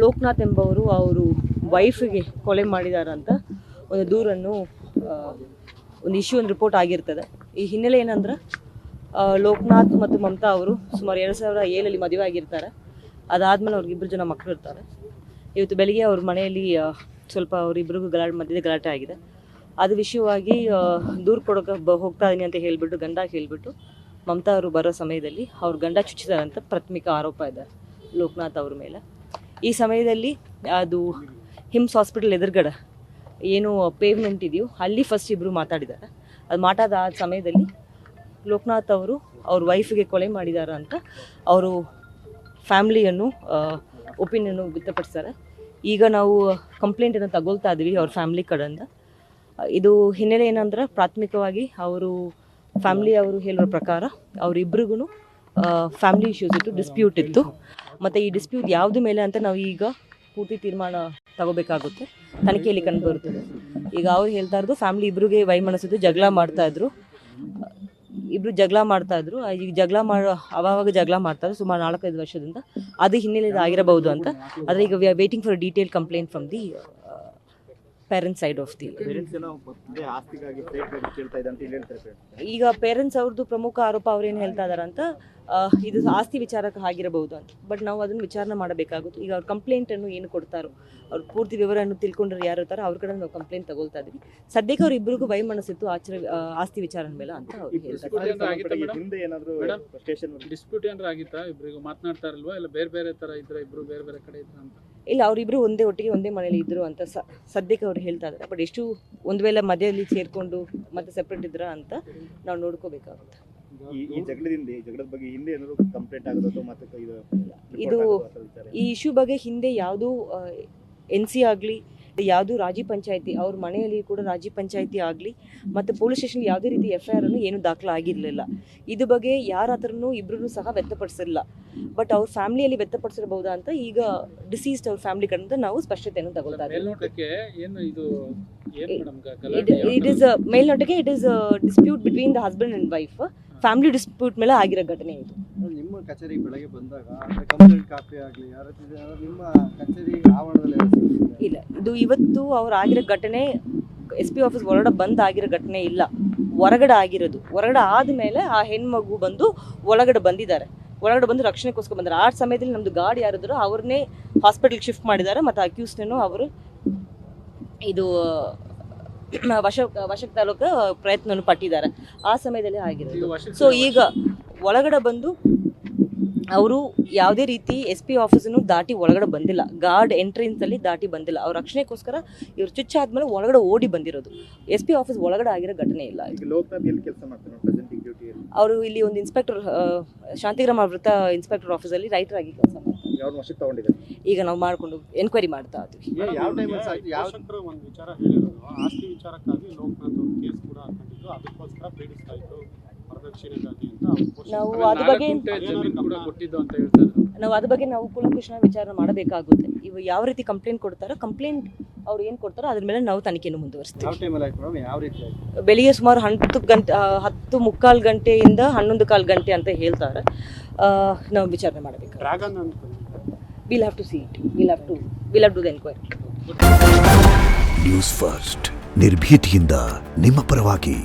ಲೋಕನಾಥ್ ಎಂಬವರು ಅವರು ವೈಫಿಗೆ ಕೊಲೆ ಮಾಡಿದಾರಂತ ಒಂದು ದೂರನ್ನು ಒಂದು ಒಂದು ರಿಪೋರ್ಟ್ ಆಗಿರ್ತದೆ. ಈ ಹಿನ್ನೆಲೆ ಏನಂದ್ರೆ ಲೋಕನಾಥ್ ಮತ್ತು ಮಮತಾ ಅವರು ಸುಮಾರು 2007 ಮದುವೆ ಆಗಿರ್ತಾರೆ. ಅದಾದಮೇಲೆ ಅವ್ರಿಗೆ 2 ಜನ ಮಕ್ಕಳು ಇರ್ತಾರೆ. ಇವತ್ತು ಬೆಳಿಗ್ಗೆ ಅವ್ರ ಮನೆಯಲ್ಲಿ ಸ್ವಲ್ಪ ಅವರಿಬ್ಬರಿಗೂ ಮಧ್ಯದ ಗಲಾಟೆ ಆಗಿದೆ. ಅದು ವಿಷಯವಾಗಿ ದೂರು ಕೊಡೋಕೆ ಹೋಗ್ತಾ ಇದೀನಿ ಅಂತ ಹೇಳಿಬಿಟ್ಟು ಗಂಡ ಹೇಳಿಬಿಟ್ಟು ಮಮತಾ ಅವರು ಬರೋ ಸಮಯದಲ್ಲಿ ಅವ್ರ ಗಂಡ ಚುಚ್ಚಿದಾರಂತ ಪ್ರಾಥಮಿಕ ಆರೋಪ ಇದೆ ಲೋಕನಾಥ್ ಅವ್ರ ಮೇಲೆ. ಈ ಸಮಯದಲ್ಲಿ ಅದು ಹಿಮ್ಸ್ ಹಾಸ್ಪಿಟಲ್ ಎದುರುಗಡೆ ಏನು ಪೇವ್ಮೆಂಟ್ ಇದೆಯೋ ಅಲ್ಲಿ ಫಸ್ಟ್ ಇಬ್ಬರು ಮಾತಾಡಿದ್ದಾರೆ. ಅದು ಮಾತಾದ ಆ ಸಮಯದಲ್ಲಿ ಲೋಕನಾಥ್ ಅವರು ಅವ್ರ ವೈಫಿಗೆ ಕೊಲೆ ಮಾಡಿದ್ದಾರೆ ಅಂತ ಅವರು ಫ್ಯಾಮ್ಲಿಯನ್ನು ಒಪಿನಿಯನ್ನು ವ್ಯಕ್ತಪಡಿಸ್ತಾರೆ. ಈಗ ನಾವು ಕಂಪ್ಲೇಂಟನ್ನು ತಗೊಳ್ತಾ ಇದ್ದೀವಿ ಅವ್ರ ಫ್ಯಾಮ್ಲಿ ಕಡೆಯಿಂದ. ಇದು ಹಿನ್ನೆಲೆ ಏನಂದ್ರೆ ಪ್ರಾಥಮಿಕವಾಗಿ ಅವರು ಫ್ಯಾಮ್ಲಿ ಅವರು ಹೇಳೋ ಪ್ರಕಾರ ಅವರಿಬ್ಬರಿಗೂ ಫ್ಯಾಮ್ಲಿ ಇಶ್ಯೂಸ್ ಇತ್ತು, ಡಿಸ್ಪ್ಯೂಟ್ ಇತ್ತು. ಮತ್ತು ಈ ಡಿಸ್ಪ್ಯೂಟ್ ಯಾವ್ದು ಮೇಲೆ ಅಂತ ನಾವು ಈಗ ಪೂರ್ತಿ ತೀರ್ಮಾನ ತಗೋಬೇಕಾಗುತ್ತೆ. ತನಿಖೆಯಲ್ಲಿ ಕಂಡು ಬರುತ್ತದೆ. ಈಗ ಅವ್ರು ಹೇಳ್ತಾ ಇರೋದು ಫ್ಯಾಮ್ಲಿ ಇಬ್ಬರಿಗೆ ವೈಮನಸ್ಸಿದ್ದು ಜಗಳ ಮಾಡ್ತಾಯಿದ್ರು. ಇಬ್ಬರು ಜಗಳ ಮಾಡ್ತಾಯಿದ್ರು. ಈಗ ಅವಾಗ ಜಗಳ ಮಾಡ್ತಾಯಿದ್ರು ಸುಮಾರು 4-5 ವರ್ಷದಿಂದ. ಅದು ಹಿನ್ನೆಲೆ ಆಗಿರಬಹುದು ಅಂತ. ಆದರೆ ಈಗ we are waiting for detail complaint from the parents side of the. ಈಗ ಪೇರೆಂಟ್ಸ್ ಅವ್ರದ್ದು ಪ್ರಮುಖ ಆರೋಪ ಅವ್ರೇನು ಹೇಳ್ತಾ ಇದಾರೆ ಅಂತ ಇದು ಆಸ್ತಿ ವಿಚಾರಕ್ಕೆ ಆಗಿರಬಹುದು ಅಂತ. ಬಟ್ ನಾವು ಅದನ್ನು ವಿಚಾರಣೆ ಮಾಡಬೇಕಾಗುತ್ತೆ. ಈಗ ಅವ್ರ ಕಂಪ್ಲೇಂಟನ್ನು ಏನು ಕೊಡ್ತಾರೋ ಅವ್ರ ಪೂರ್ತಿ ವಿವರವನ್ನು ತಿಳ್ಕೊಂಡ್ರೆ ಯಾರು ಇರ್ತಾರೋ ಅವ್ರ ಕಡೆ ನಾವು ಕಂಪ್ಲೇಂಟ್ ತಗೊಳ್ತಾ ಇದ್ದೀವಿ. ಸದ್ಯಕ್ಕೆ ಅವ್ರ ಇಬ್ಬರಿಗೂ ವೈಮನಸ್ಸಿತ್ತು ಆಸ್ತಿ ವಿಚಾರದ ಮೇಲೆ ಅಂತ ಅವ್ರು ಹೇಳ್ತಾರೆ. ಡಿಸ್ಪ್ಯೂಟ್ ಏನಾದ್ರು ಆಗಿತ್ತಾ ಇಬ್ಬರಿಗೂ ಮಾತನಾಡ್ತಾ ಇರಲ್ವಾ, ಇಲ್ಲ ಬೇರೆ ಬೇರೆ ತರ ಇದ್ರೆ ಇಬ್ರು ಬೇರೆ ಬೇರೆ ಕಡೆ ಇದ್ರ ಅಂತ? ಇಲ್ಲ, ಅವರಿಬ್ಬರು ಒಟ್ಟಿಗೆ ಒಂದೇ ಮನೇಲಿ ಇದ್ರು ಅಂತ ಸದ್ಯಕ್ಕೆ ಅವ್ರು ಹೇಳ್ತಾ ಇದ್ದಾರೆ. ಬಟ್ ಎಷ್ಟು ಒಂದು ವೇಳೆ ಮಧ್ಯದಲ್ಲಿ ಸೇರ್ಕೊಂಡು ಮತ್ತೆ ಸೆಪ್ರೇಟ್ ಇದ್ರ ಅಂತ ನಾವು ನೋಡ್ಕೋಬೇಕಾಗುತ್ತೆ. ಇದು ಈ ಇಶ್ಯೂ ಬಗ್ಗೆ ಹಿಂದೆ ಯಾವುದು NC ಆಗಲಿ ಯಾವುದು ರಾಜಿ ಪಂಚಾಯತಿ ಅವ್ರ ಮನೆಯಲ್ಲಿ ಕೂಡ ರಾಜಿ ಪಂಚಾಯತಿ ಆಗಲಿ ಮತ್ತು ಪೊಲೀಸ್ ಸ್ಟೇಷನ್ ಯಾವುದೇ ರೀತಿ FIR ಏನು ದಾಖಲಾಗಿರಲಿಲ್ಲ. ಇದು ಬಗ್ಗೆ ಯಾರ ಹತ್ರನೂ ಇಬ್ಬರೂ ಸಹ ವ್ಯಕ್ತಪಡಿಸಿಲ್ಲ. ಬಟ್ ಅವ್ರ ಫ್ಯಾಮಿಲಿಯಲ್ಲಿ ವ್ಯಕ್ತಪಡಿಸಿರಬಹುದಾ ಅಂತ ಈಗ ಡಿಸೀಸ್ಡ್ ಅವ್ರ ಫ್ಯಾಮಿಲಿ ಕಡೆಯಿಂದ ನಾವು ಸ್ಪಷ್ಟತೆಯನ್ನು ತಗೊಳ್ತಾ ಇದ್ದೀವಿ. ಮೇಲ್ನೋಟಕ್ಕೆ it is dispute between the husband and wife. Family dispute ಮೇಲೆ ಆಗಿರೋ ಘಟನೆ ಇದು. ನಿಮ್ಮ ಕಚೇರಿ ಬೆಳಗ್ಗೆ ಬಂದಾಗ ಕಂಪ್ಲೇಂಟ್ ಕಾಪಿ ಆಗಲಿ ನಿಮ್ಮ ಕಚೇರಿ ಆವರಣದಲ್ಲಿ ಇಲ್ಲ, ಇದು ಇವತ್ತು ಅವ್ರು ಆಗಿರೋ ಘಟನೆ SP ಆಫೀಸ್ ಹೊರಗಡೆ ಬಂದ್ ಆಗಿರೋ ಘಟನೆ ಇಲ್ಲ, ಹೊರಗಡೆ ಆಗಿರೋದು. ಹೊರಗಡೆ ಆದಮೇಲೆ ಆ ಹೆಣ್ಮಗು ಬಂದು ಒಳಗಡೆ ಬಂದು ರಕ್ಷಣೆಗೋಸ್ಕರ ಬಂದಾರೆ. ಆ ಸಮಯದಲ್ಲಿ ನಮ್ದು ಗಾಡಿ ಯಾರಿದ್ರು ಅವ್ರನ್ನೇ ಹಾಸ್ಪಿಟಲ್ಗೆ ಶಿಫ್ಟ್ ಮಾಡಿದ್ದಾರೆ. ಮತ್ತು ಅಕ್ಯೂಸ್ನೂ ಅವರು ಇದು ವಶಕ್ಕೆ ತಾಲೂಕು ಪ್ರಯತ್ನವನ್ನು ಪಟ್ಟಿದ್ದಾರೆ. ಆ ಸಮಯದಲ್ಲಿ ಆಗಿರೋದು. ಸೊ ಈಗ ಒಳಗಡೆ ಬಂದು ಅವರು ಯಾವುದೇ ರೀತಿ SP ಆಫೀಸನ್ನು ದಾಟಿ ಒಳಗಡೆ ಬಂದಿಲ್ಲ. ಗಾರ್ಡ್ ಎಂಟ್ರೆನ್ಸಲ್ಲಿ ದಾಟಿ ಬಂದಿಲ್ಲ. ಅವ್ರ ರಕ್ಷಣೆಗೋಸ್ಕರ ಇವ್ರು ಚುಚ್ಚಾದ್ಮೇಲೆ ಒಳಗಡೆ ಓಡಿ ಬಂದಿರೋದು. SP ಆಫೀಸ್ ಒಳಗಡೆ ಆಗಿರೋ ಘಟನೆ ಇಲ್ಲ. ಅವರು ಇಲ್ಲಿ ಒಂದು ಇನ್ಸ್ಪೆಕ್ಟರ್ ಶಾಂತಿಗ್ರಾಮ ವೃತ್ತ ಇನ್ಸ್ಪೆಕ್ಟರ್ ಆಫೀಸಲ್ಲಿ ರೈಟರ್ ಆಗಿ ಕೆಲಸ ಮಾಡ್ತಾರೆ. ಈಗ ನಾವು ಮಾಡಿಕೊಂಡು ಎನ್ಕ್ವೈರಿ ಮಾಡ್ತಾ ಇದ್ವಿ. ಒಂದು ವಿಚಾರ ಹೇಳಿರೋದು ಆಸ್ತಿ ವಿಚಾರಕ್ಕಾಗಿ ಲೋಕನಾಥ್ ಅವರು ಕೇಸ್ ಕೂಡ ಹಾಕೊಂಡಿದ್ದು, ಅದಕ್ಕೋಸ್ಕರ ಪೀಡಿಸ್ತಾ ಇದ್ರು ವರದಕ್ಷಿಣೆಗಾಗಿ ಅಂತ ನಾವು ಅದ್ರ ಬಗ್ಗೆ ನಾವು ಕೂಲಂಕುಷ ವಿಚಾರ ಮಾಡಬೇಕಾಗುತ್ತೆ. ಇವು ಯಾವ ರೀತಿ ಕಂಪ್ಲೇಂಟ್ ಕೊಡ್ತಾರೋ ಕಂಪ್ಲೇಂಟ್ ಅವ್ರು ಏನು ಕೊಡ್ತಾರೋ ಅದ್ರ ಮೇಲೆ ನಾವು ತನಿಖೆಯನ್ನು ಮುಂದುವರಿಸ್ತೀವಿ. ಬೆಳಿಗ್ಗೆ ಸುಮಾರು 10:15 ಗಂಟೆಯಿಂದ 11:15 ಗಂಟೆ ಅಂತ ಹೇಳ್ತಾರೆ. ನಾವು ವಿಚಾರಣೆ ಮಾಡಬೇಕು. We'll have to see it. We'll have to do the inquiry. News first ನಿರ್ಭೀತಿಯಿಂದ ನಿಮ್ಮ ಪರವಾಗಿ.